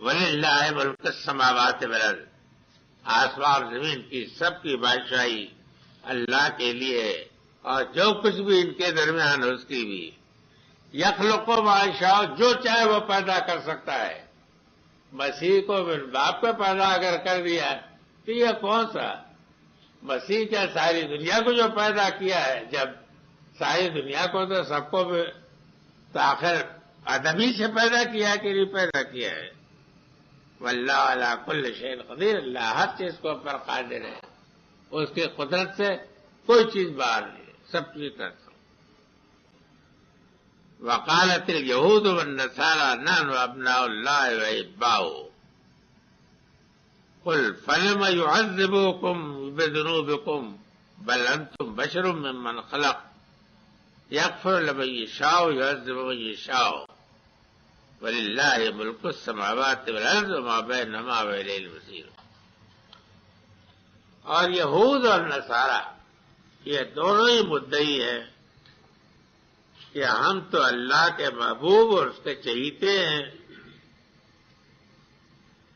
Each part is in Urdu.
وَلِلَّهِ مُلْكُ السَّمَاوَاتِ وَالْأَرْضِ، آسمان اور زمین کی سب کی بادشاہی اللہ کے لیے ہے، اور جو کچھ بھی ان کے درمیان ہے اس کی بھی۔ یخلق ما یشاء، جو چاہے وہ پیدا کر سکتا ہے۔ مسیح کو باپ کو پیدا اگر کر دیا تو یہ کون سا مسیح؟ کیا ساری دنیا کو جو پیدا کیا ہے، جب ساری دنیا کو تو سب کو بھی تو آخر آدمی سے پیدا کیا کہ نہیں پیدا کیا ہے؟ واللہ علی کل شیء قدیر، اللہ ہر چیز کو پر قادر ہے، اس کی قدرت سے کوئی چیز باہر نہیں ہے، سب چیز کرتا۔ وقالت اليہود والنصارى نحن ابناء اللہ واحباؤہ قل فلم يعذبكم بذنوبكم بل انتم بشر ممن خلق یغفر لمن یشاء ویعذب من یشاء وللہ ملک السماوات والارض وما بینہما والیہ المصیر۔ اور یہود اور نصارہ یہ دونوں ہی مدعی ہیں کہ ہم تو اللہ کے محبوب اور اس کے چہیتے ہیں۔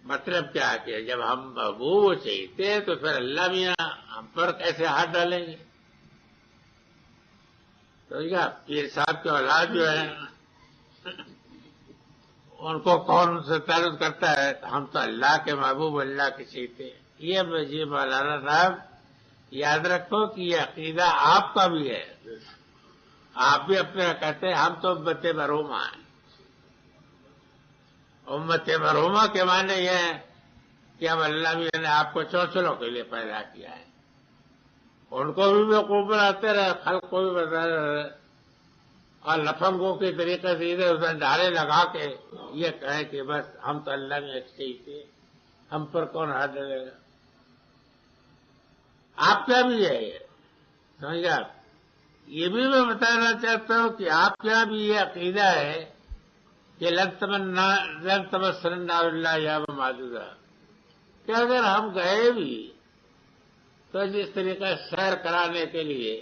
مطلب کیا کہ جب ہم محبوب اور چہیتے ہیں تو پھر اللہ میاں ہم پر کیسے ہاتھ ڈالیں گے؟ تو کیا پیر صاحب کی اولاد جو ہے ان کو کون سے تعلق کرتا ہے؟ ہم تو اللہ کے محبوب اللہ کے چہیتے ہیں۔ یہ مولانا صاحب یاد رکھو کہ یہ عقیدہ آپ کا بھی ہے، آپ بھی اپنے کہتے ہیں ہم تو امت مرحومہ ہیں۔ امت مرحومہ کے معنی یہ ہے کہ ہم اللہ میاں نے آپ کو چوچلوں کے لیے پیدا کیا ہے، ان کو بھی بیوقوف بناتے رہے، خلق کو بھی بتاتے رہے، اور لفنگوں کے طریقے سے ادھر ادھر ڈالے لگا کے یہ کہیں کہ بس ہم تو اللہ میں اچھے ہی تھے، ہم پر کون ہاتھ ڈالے گا؟ آپ کا بھی ہے یہ، سمجھا؟ یہ بھی میں بتانا چاہتا ہوں کہ آپ کے یہاں بھی یہ عقیدہ ہے کہ لن تمسنا النار الا ایاما معدودہ، کہ اگر ہم گئے بھی تو جس طریقے سیر کرانے کے لیے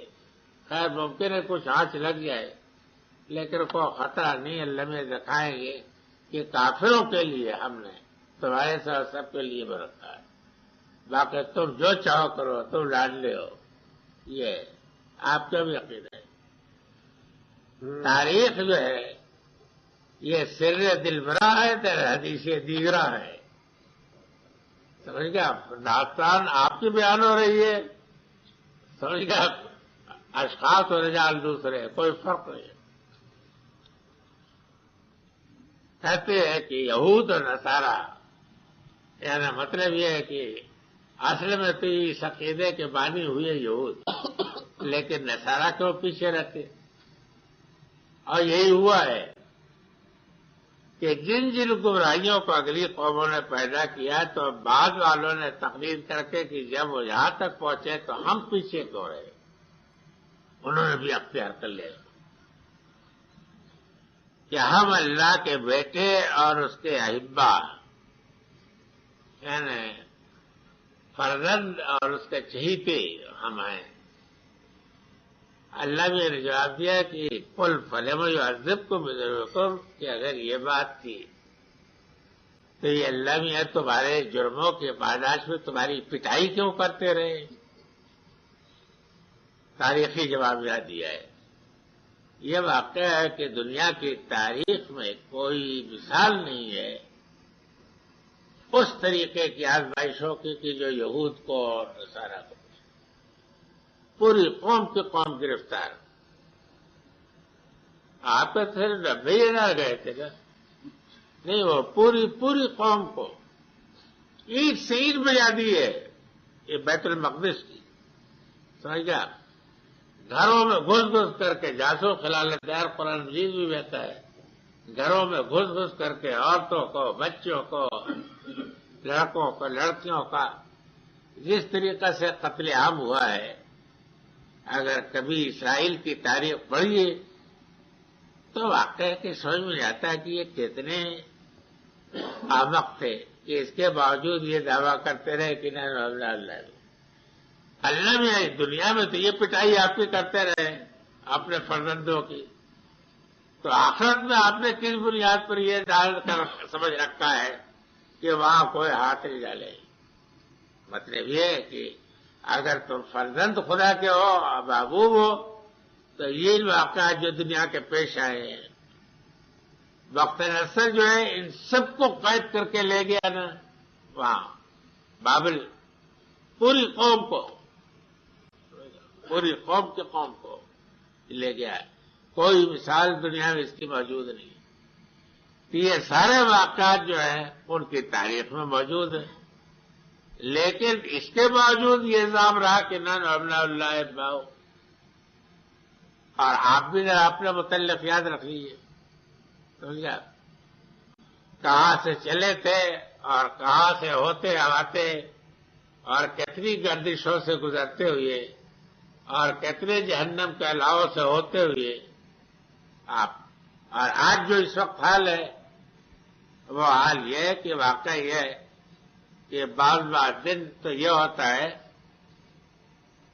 خیر ممکن ہے کچھ آنچ لگ جائے لیکن کوئی خطرہ نہیں، اللہ میں دکھائیں گے کہ کافروں کے لیے ہم نے تمہارے ساتھ سب کے لیے برکھا ہے، باقی تم جو چاہو کرو، تم لاڈلے ہو۔ یہ آپ کا بھی عقیدہ ہے۔ تاریخ جو ہے یہ سر دلبرا ہے، حدیث دیگرہ ہے، سمجھ گیا؟ داستان آپ کی بیان ہو رہی ہے، سمجھ گیا؟ اشخاص و رجال دوسرے، کوئی فرق نہیں ہے۔ کہتے ہیں کہ یہود اور نصارہ، یعنی مطلب یہ ہے کہ اصل میں تو اس عقیدے کے بانی ہوئے یہود، لیکن نصارہ کیوں پیچھے رہتے؟ اور یہی ہوا ہے کہ جن جن گمراہیوں کو اگلی قوموں نے پیدا کیا تو بعد والوں نے تقریر کر کے کہ جب وہ یہاں تک پہنچے تو ہم پیچھے کیوں رہے، انہوں نے بھی اختیار کر لیا کہ ہم اللہ کے بیٹے اور اس کے احبا یعنی فرزند اور اس کے چہیتے ہم ہیں۔ اللہ نے جواب دیا کہ قل فلم یعذبکم بذنوبکم، کہ اگر یہ بات تھی تو یہ اللہ میاں تمہارے جرموں کے پاداش میں تمہاری پٹائی کیوں کرتے رہے؟ تاریخی جواب یہاں دیا ہے۔ یہ واقعہ ہے کہ دنیا کی تاریخ میں کوئی مثال نہیں ہے اس طریقے کی آزمائشوں کی کہ جو یہود کو اور نصارہ کو، پوری قوم کی قوم گرفتار۔ آپ کے پھر 90,000 گئے تھے نا؟ نہیں، وہ پوری قوم کو عید سے عید بجا دی ہے یہ بیت المقدس کی، سمجھ گیا؟ گھروں میں گھس گھس کر کے جاسو خلال دار قرآن مجید بھی بہتا ہے، گھروں میں گھس گھس کر کے عورتوں کو، بچوں کو، لڑکوں کو، لڑکیوں کا جس طریقے سے قتل عام ہوا ہے، اگر کبھی اسرائیل کی تاریخ پڑھیے تو واقعہ کہ سمجھ میں آتا ہے کہ یہ کتنے احمق تھے کہ اس کے باوجود یہ دعویٰ کرتے رہے کہ نہیں اللہ میں دنیا میں تو یہ پٹائی آپ کی کرتے رہے اپنے فرزندوں کی، تو آخرت میں آپ نے کس بنیاد پر یہ ڈال کر سمجھ رکھا ہے کہ وہاں کوئی ہاتھ نہیں ڈالے. مطلب یہ ہے کہ اگر تم فرزند خدا کے ہو، محبوب ہو، تو یہ واقعات جو دنیا کے پیش آئے ہیں، وقت نصر جو ہے ان سب کو قید کر کے لے گیا نا وہاں بابل، پوری قوم کی قوم کو لے گیا ہے. کوئی مثال دنیا میں اس کی موجود نہیں. یہ سارے واقعات جو ہیں ان کی تاریخ میں موجود ہیں، لیکن اس کے باوجود یہ الزام رہا کہ نہ ابناء اللہ اتباؤ. اور آپ بھی ذرا اپنے متعلق یاد رکھ لیجیے، سمجھا، کہاں سے چلے تھے اور کہاں سے ہوتے آتے اور کتنی گردشوں سے گزرتے ہوئے اور کتنے جہنم کے علاوہ سے ہوتے ہوئے آپ. اور آج جو اس وقت حال ہے وہ حال یہ ہے کہ واقعہ یہ ہے کہ بعض دن تو یہ ہوتا ہے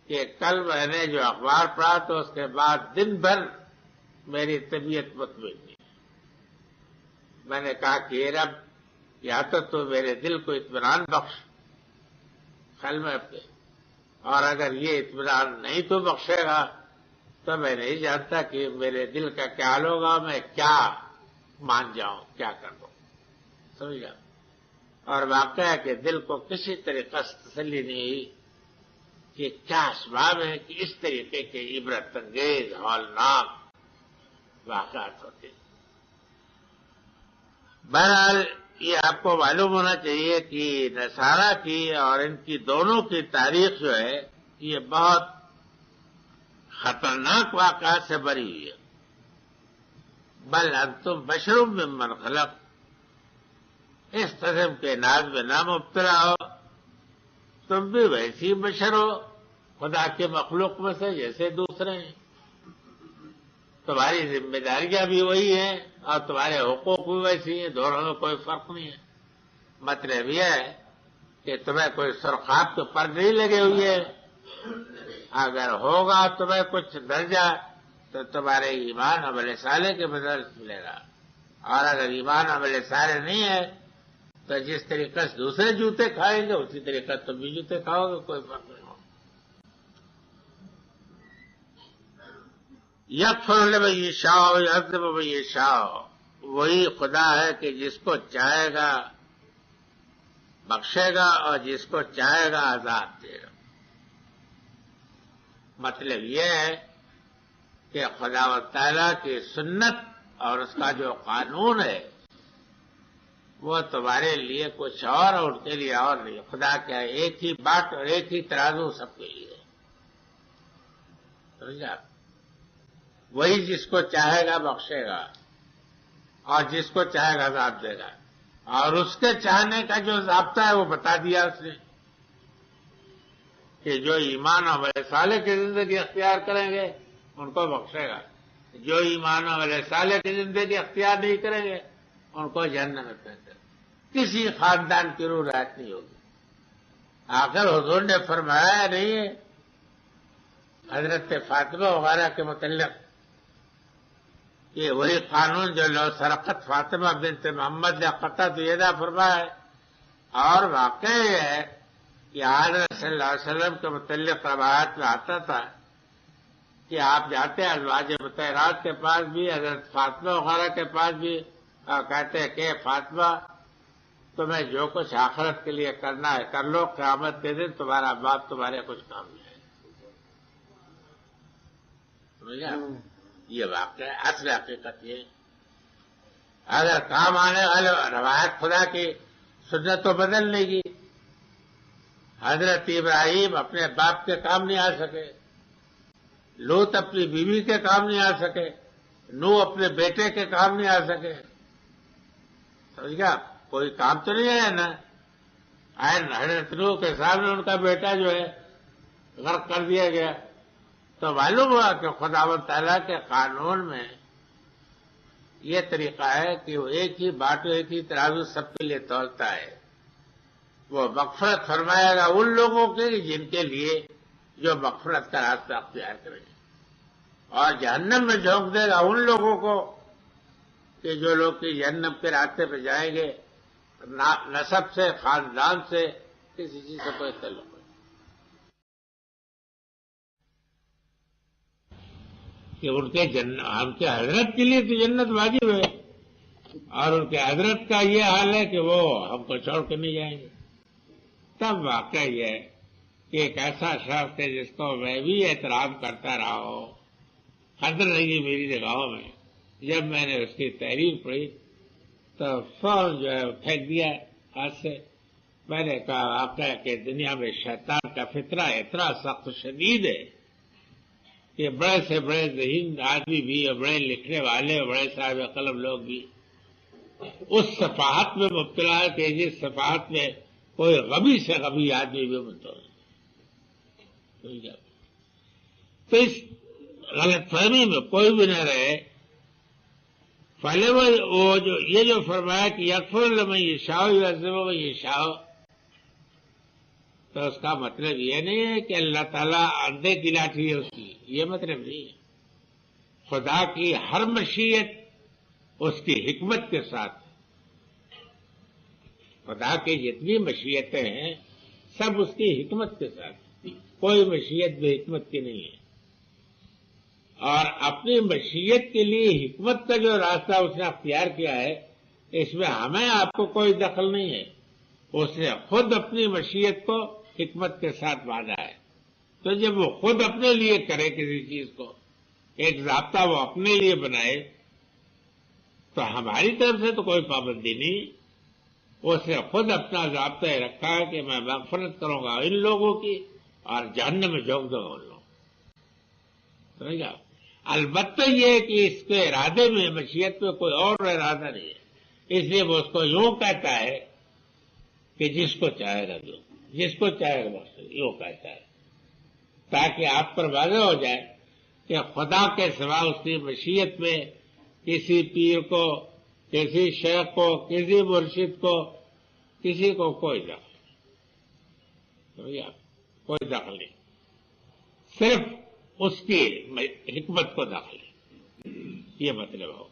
کہ کل میں نے جو اخبار پڑھا تو اس کے بعد دن بھر میری طبیعت مطمئن نہیں. میں نے کہا کہ رب یا تو میرے دل کو اطمینان بخش کلمے پہ، اور اگر یہ اطمینان نہیں تو بخشے گا تو میں نہیں جانتا کہ میرے دل کا کیا حال ہوگا، میں کیا مان جاؤں، کیا کر دوں. سمجھا. اور واقعہ ہے کہ دل کو کسی طریقے سے تسلی نہیں ہوئی کہ کیا اسباب ہے کہ اس طریقے کے عبرت انگیز ہولناک واقعات ہوتے. بہرحال یہ آپ کو معلوم ہونا چاہیے کہ نصارہ کی اور ان کی دونوں کی تاریخ جو ہے یہ بہت خطرناک واقعات سے بری ہوئی ہے. بل انتم بشر ممن خلق، اس قسم کے ناز میں نہ مبتلا ہو. تم بھی ویسی بشر ہو خدا کے مخلوق میں سے جیسے دوسرے ہیں. تمہاری ذمہ داریاں بھی وہی ہیں اور تمہارے حقوق بھی ویسی ہیں، دونوں میں کوئی فرق نہیں ہے. مطلب یہ ہے کہ تمہیں کوئی سرخاب کے پر نہیں لگے ہوئے. اگر ہوگا تمہیں کچھ درجہ تو تمہارے ایمان عمل صالح کے بدل ملے گا، اور اگر ایمان عمل صالح نہیں ہے تو جس طریقے سے دوسرے جوتے کھائیں گے اسی طریقے تم بھی جوتے کھاؤ گے، کوئی فرق نہیں ہوگا. یغفر لمن یشاء ویعذب من یشاء، وہی خدا ہے کہ جس کو چاہے گا بخشے گا اور جس کو چاہے گا عذاب دے گا. مطلب یہ ہے کہ خدا و تعالیٰ کی سنت اور اس کا جو قانون ہے وہ تمہارے لیے کچھ اور ان کے لیے اور نہیں. خدا کیا ہے، ایک ہی بات اور ایک ہی ترازو سب کے لیے. سمجھا. وہی جس کو چاہے گا بخشے گا اور جس کو چاہے گا عذاب دے گا. اور اس کے چاہنے کا جو ضابطہ ہے وہ بتا دیا اس نے کہ جو ایمان اور عمل صالح کی زندگی اختیار کریں گے ان کو بخشے گا، جو ایمان اور عمل صالح کی زندگی اختیار نہیں کریں گے ان کو جہنم میں پھینک دے. کسی خاندان کی روح رعایت نہیں ہوگی. آخر حضور نے فرمایا نہیں ہے حضرت فاطمہ وغیرہ کے متعلق کہ وہی قانون جو لو سرقت فاطمہ بنت محمد نے قطع دیدہ فرمایا ہے. اور واقع یہ ہے کہ حضرت صلی اللہ علیہ وسلم کے متعلق روایات میں آتا تھا کہ آپ جاتے ازواج مطہرات کے پاس بھی، حضرت فاطمہ وغیرہ کے پاس بھی، اور کہتے ہیں کہ فاطمہ تمہیں جو کچھ آخرت کے لیے کرنا ہے کر لو، قیامت کے دن تمہارا باپ تمہارے کچھ کام نہیں ہے. سمجھا. یہ واقعہ ہے، اصل حقیقت یہ. اگر کام آنے والے روایت خدا کی سنت تو بدل لے گی. حضرت ابراہیم اپنے باپ کے کام نہیں آ سکے، لوط اپنی بیوی کے کام نہیں آ سکے، نوح اپنے بیٹے کے کام نہیں آ سکے. سمجھ گیا. کوئی کام تو نہیں ہے نا. حضرت نوح کے سامنے ان کا بیٹا جو ہے غرق کر دیا گیا. تو معلوم ہوا کہ خدا و تعالیٰ کے قانون میں یہ طریقہ ہے کہ وہ ایک ہی بات ایک ہی ترازو سب کے لیے تولتا ہے. وہ مغفرت فرمائے گا ان لوگوں کے جن کے لیے جو مغفرت کا راستہ اختیار کریں گے، اور جہنم میں جھونک دے گا ان لوگوں کو کہ جو لوگ کہ جہنم کے راستے پہ جائیں گے نسب سے، خاندان سے، کسی چیز سے کوئی تعلق نہیں کہ ان کے حضرت کے لیے تو جنت واجب ہے، اور ان کے حضرت کا یہ حال ہے کہ وہ ہم کو چھوڑ کے نہیں جائیں گے. تب واقعہ یہ ہے کہ ایک ایسا شخص ہے جس کو میں بھی احترام کرتا رہا ہوں، قدر رہی میری نگاہوں میں. جب میں نے اس کی تحریر پڑھی تو فوراً جو ہے پھینک دیا ہاتھ سے. میں نے کہا واقعہ کہ دنیا میں شیطان کا فطرہ اتنا سخت شدید ہے کہ بڑے سے بڑے ذہین آدمی بھی اور بڑے لکھنے والے اور بڑے صاحب قلم لوگ بھی اس صفحات میں مبتلا ہے کہ جس صفحات میں کوئی غبی سے غبی آدمی بھی مبتلا ہے. تو اس غلط فہمی میں کوئی بھی نہ رہے. پہلے وہ جو یہ جو فرمایا کہ یغفر لمن یشاء ویعذب من یشاء، تو اس کا مطلب یہ نہیں ہے کہ اللہ تعالیٰ اندھے کی لاٹھی ہے اس کی، یہ مطلب نہیں ہے. خدا کی ہر مشیت اس کی حکمت کے ساتھ. خدا کی جتنی مشیتیں ہیں سب اس کی حکمت کے ساتھ، کوئی مشیت بے حکمت کی نہیں ہے. اور اپنی مشیت کے لیے حکمت کا جو راستہ اس نے اختیار کیا ہے اس میں ہمیں آپ کو کوئی دخل نہیں ہے. اس نے خود اپنی مشیت کو حکمت کے ساتھ باندھا ہے. تو جب وہ خود اپنے لیے کرے کسی چیز کو، ایک ضابطہ وہ اپنے لیے بنائے، تو ہماری طرف سے تو کوئی پابندی نہیں. اس نے خود اپنا ضابطہ رکھا ہے کہ میں مغفرت کروں گا ان لوگوں کی اور جہنم میں جھونک دوں گا ان لوگوں. سمجھ گیا؟ البتہ یہ کہ اس کے ارادے میں، مشیت میں کوئی اور ارادہ نہیں ہے، اس لیے وہ اس کو یوں کہتا ہے کہ جس کو چاہے گا دو، جس کو چاہے گا بس یوں کہتا ہے، تاکہ آپ پر واضح ہو جائے کہ خدا کے سوا اس کی مشیت میں کسی پیر کو، کسی شیخ کو، کسی مرشد کو، کسی کو کوئی دخل نہیں. کوئی دخل نہیں، صرف اس کی حکمت کو دخل ہے. یہ مطلب ہو.